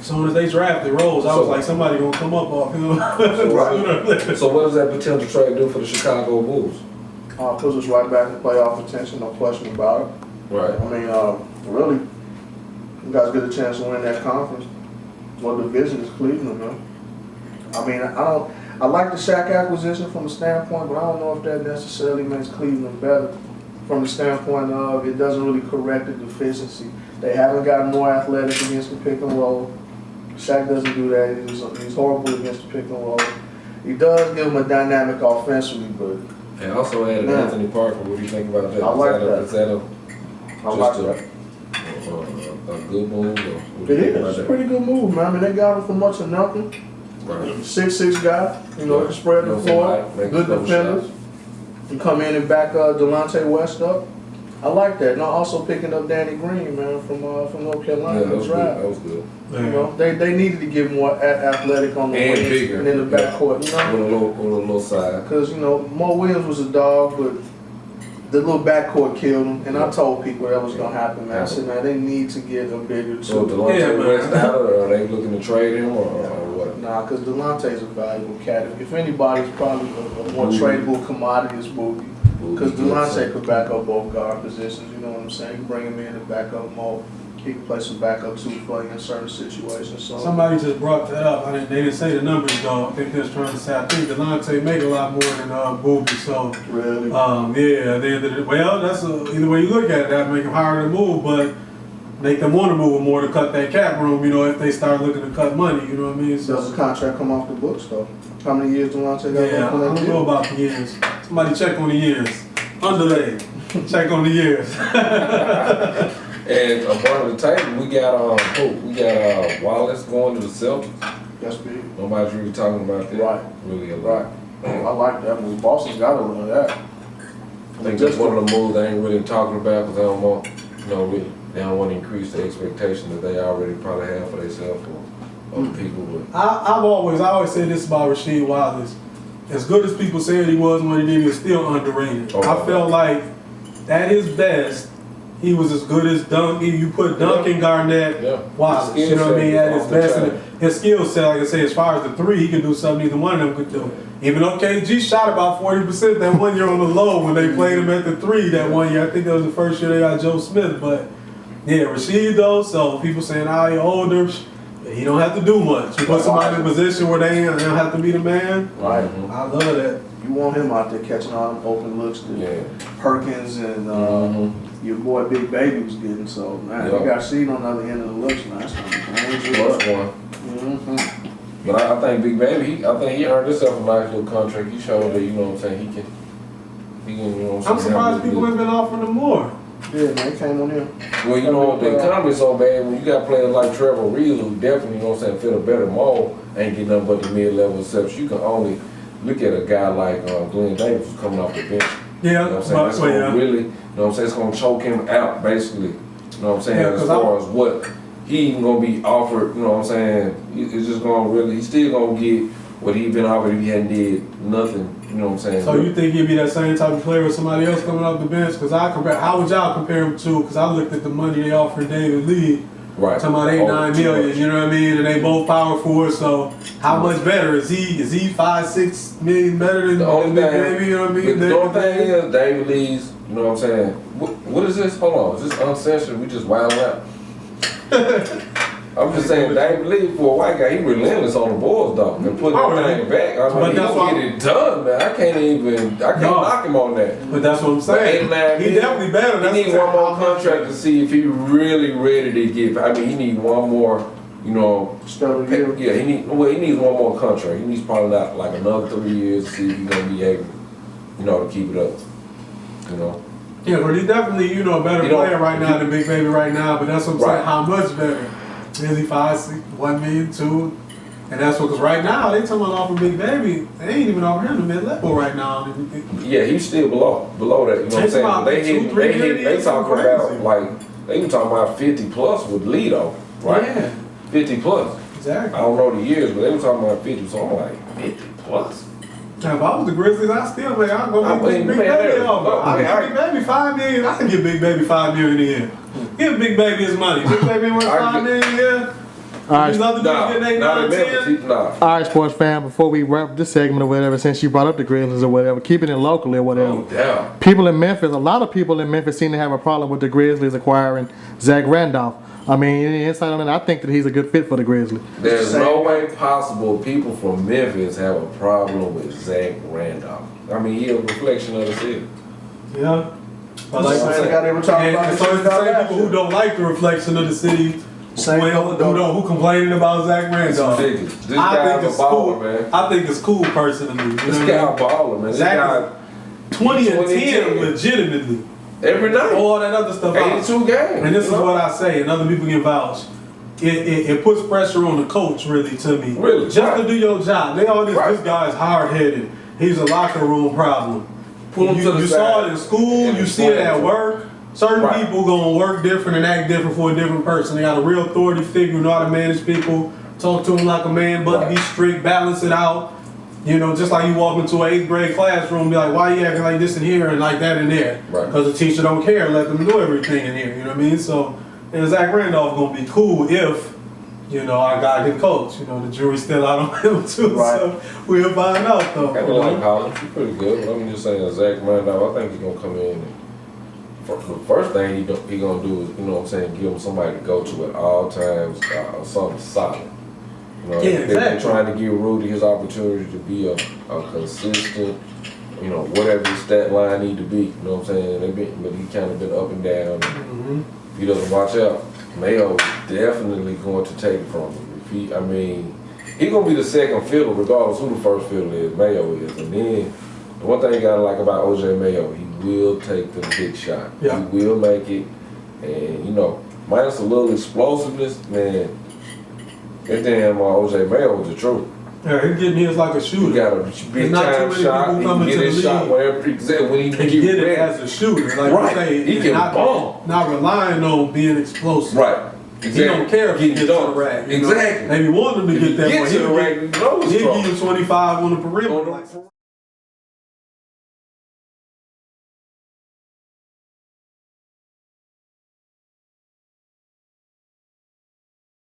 as soon as they drafted Rose, I was like, somebody gonna come up off him. So what does that potential trade do for the Chicago Bulls? Puts us right back in playoff contention, no question about it. Right. I mean, really, you guys get a chance to win that conference. What division is Cleveland, man? I mean, I like the Shaq acquisition from a standpoint, but I don't know if that necessarily makes Cleveland better from the standpoint of it doesn't really correct the deficiency. They haven't gotten more athletic against the pick and roll. Shaq doesn't do that. He's horrible against the pick and roll. He does give them a dynamic offensively, but and also added Anthony Parker. What do you think about that? I like that. Is that a good move? It is. It's a pretty good move, man. I mean, they got him for much of nothing. Right. 6'6" guy, can spread the floor, good defenders. You come in and back Delonte West up. I like that. And also picking up Danny Green, man, from North Carolina. Yeah, that was good. You know, they needed to get more athletic on the wings bigger. and in the backcourt, you know. With a little side. Because, you know, Mo Williams was a dog, but the little backcourt killed him. And I told people that was going to happen, man. I said, man, they need to get a bigger two. So Delonte West out, or are they looking to trade him, or what? Nah, because Delonte's a valuable cat. If anybody's probably a more tradable commodity is Boogie. Because Delonte could back up both guard positions, you know what I'm saying? You bring him in and back up Mo. He can play some backup too for you in certain situations. So somebody just brought that up. They didn't say the numbers though. I think they're trying to say, I think Delonte make a lot more than Boogie. So really, yeah. At the end of the, well, that's either way you look at it, that make them harder to move, but make them want to move more to cut that cap room. You know, if they start looking to cut money, you know what I mean. So does the contract come off the books though? How many years Delonte got? Yeah, I don't know about the years. Somebody check on the years. Underlay. Check on the years. And part of the table, we got Wallace going to the Celtics. That's big. Nobody's really talking about that. Right. Really a lot. I like that move. Boston's got to run that. I think that's one of the moves they ain't really talking about because they don't want, they don't want to increase the expectation that they already probably have for themselves or other people. But I always say this about Rasheed Wallace. As good as people said he was when he did, he was still underrated. I felt like at his best, he was as good as Dunk. You put Duncan, Garnett, Wallace. You know what I mean? At his best, and his skill set, like I say, as far as the three, he could do something either one of them could do. Even though KG shot about 40% that 1 year on the low when they played him at the three that 1 year. I think that was the first year they got Joe Smith. But yeah, Rasheed though. So people saying, "Oh, he's older." He don't have to do much. You put somebody in a position where they don't have to be the man. Right. I love that. You want him out there catching all them open looks that Perkins and your boy Big Baby was getting. So, man, you got Sheed on the other end of the looks, man. That's going to be dangerous. But I think Big Baby, I think he earned himself a nice little contract. He showed that, you know what I'm saying, he can, you know what I'm saying. I'm surprised people have been offering him more. Yeah, man, he came on him. Well, you know, the economy's so bad when you got players like Trevor Reeves who definitely, you know what I'm saying, fit a better mold, ain't getting nothing but the mid-level steps. You can only look at a guy like Glenn Davis who's coming off the bench. Yeah, you know what I'm saying? That's gonna really, you know what I'm saying, it's gonna choke him out basically. You know what I'm saying? As far as what he even gonna be offered, you know what I'm saying, it's just gonna really, he's still gonna get what he been offered if he hadn't did nothing. You know what I'm saying? So you think he'd be that same type of player with somebody else coming off the bench? Because how would y'all compare him to? Because I looked at the money they offered David Lee. Right. Talking about 8-9 million, you know what I mean? And they both power forwards, so how much better? Is he 5-6 million better than Big Baby, you know what I mean? The only thing is David Lee's, you know what I'm saying? What is this? Hold on, is this uncensored? We just wild out. I'm just saying, David Lee, for a white guy, he relentless on the boards, though, and putting everything back. I mean, he gonna get it done, man. I can't knock him on that. But that's what I'm saying. He definitely better. He needs one more contract to see if he really ready to get. I mean, he needs one more, you know. Yeah, he needs one more contract. He needs probably like another 3 years to see if he's gonna be able, you know, to keep it up. You know. Yeah, but he's definitely, you know, a better player right now than Big Baby right now. But that's what I'm saying. How much better? Is he 5-6, 1 million, 2? And that's what, because right now, they talking about offering Big Baby. They ain't even offering him the mid-level right now. Yeah, he's still below that, you know what I'm saying? They talking about, like, they even talking about 50 plus with Lido, right? Yeah. 50 plus. Exactly. I don't know the years, but they were talking about 50, so I'm like, 50 plus? Now, if I was the Grizzlies, I'd still make, I'd go get Big Baby off. I'd give Big Baby $5 million. I can give Big Baby $5 million a year. Give Big Baby his money. Big Baby worth $5 million a year. right. These other dudes getting 8, 9, 10. All right, sports fam, before we wrap this segment or whatever, since you brought up the Grizzlies or whatever, keeping it locally or whatever. Oh, yeah. People in Memphis, a lot of people in Memphis seem to have a problem with the Grizzlies acquiring Zach Randolph. I mean, any insight on that? I think that he's a good fit for the Grizzlies. There's no way possible people from Memphis have a problem with Zach Randolph. I mean, he's a reflection of the city. Yeah. But like I said, they were talking about and so it's the same people who don't like the reflection of the city. Who complaining about Zach Randolph? This I guy's think it's a baller, cool. man. I think it's cool personally. You This know guy what a baller, man. This Zach guy 20 and 10 legitimately. every night. All that other stuff out. 82 games. And this is what I say, and other people can vouch. It puts pressure on the coach, really, to me. Really? Just to do your job. They all this guy's hard-headed. He's a locker room problem. Pull him to the You side saw it in school, you see it at work. Certain people gonna work different and act different for a different person. They got a real authority figure, know how to manage people, talk to them like a man, but be strict, balance it out. You know, just like you walk into an 8th grade classroom and be like, why you acting like this in here and like that in there? Because the teacher don't care, let them do everything in here, you know what I mean? So, and Zach Randolph gonna be cool if, you know, our guy can coach. You know, the jury's still out on him too, so we'll find out though. I like Holland, she's pretty good. But I'm just saying, Zach Randolph, I think he's gonna come in and the first thing he gonna do is, you know what I'm saying, give him somebody to go to at all times, something solid. You know, they're trying to give Rudy his opportunity to be a consistent, you know, whatever his stat line need to be. You know what I'm saying? But he kind of been up and down. If he doesn't watch out, Mayo is definitely going to take it from him. He's gonna be the second fiddle, regardless who the first fiddle is. Mayo is, and then the one thing you gotta like about OJ Mayo, he will take the big shot. Yeah. He will make it, and you know, minus a little explosiveness, man. That damn OJ Mayo was the truth. Yeah, he's getting his like a shooter. He got a big time shot. He can get his shot wherever when he can get it as a shooter. Like you say, he can bomb. Not relying on being explosive. Right. Exactly. He don't care if he gets to the rack. Exactly. Maybe want him to get that one. He'll give you 25 on the perimeter.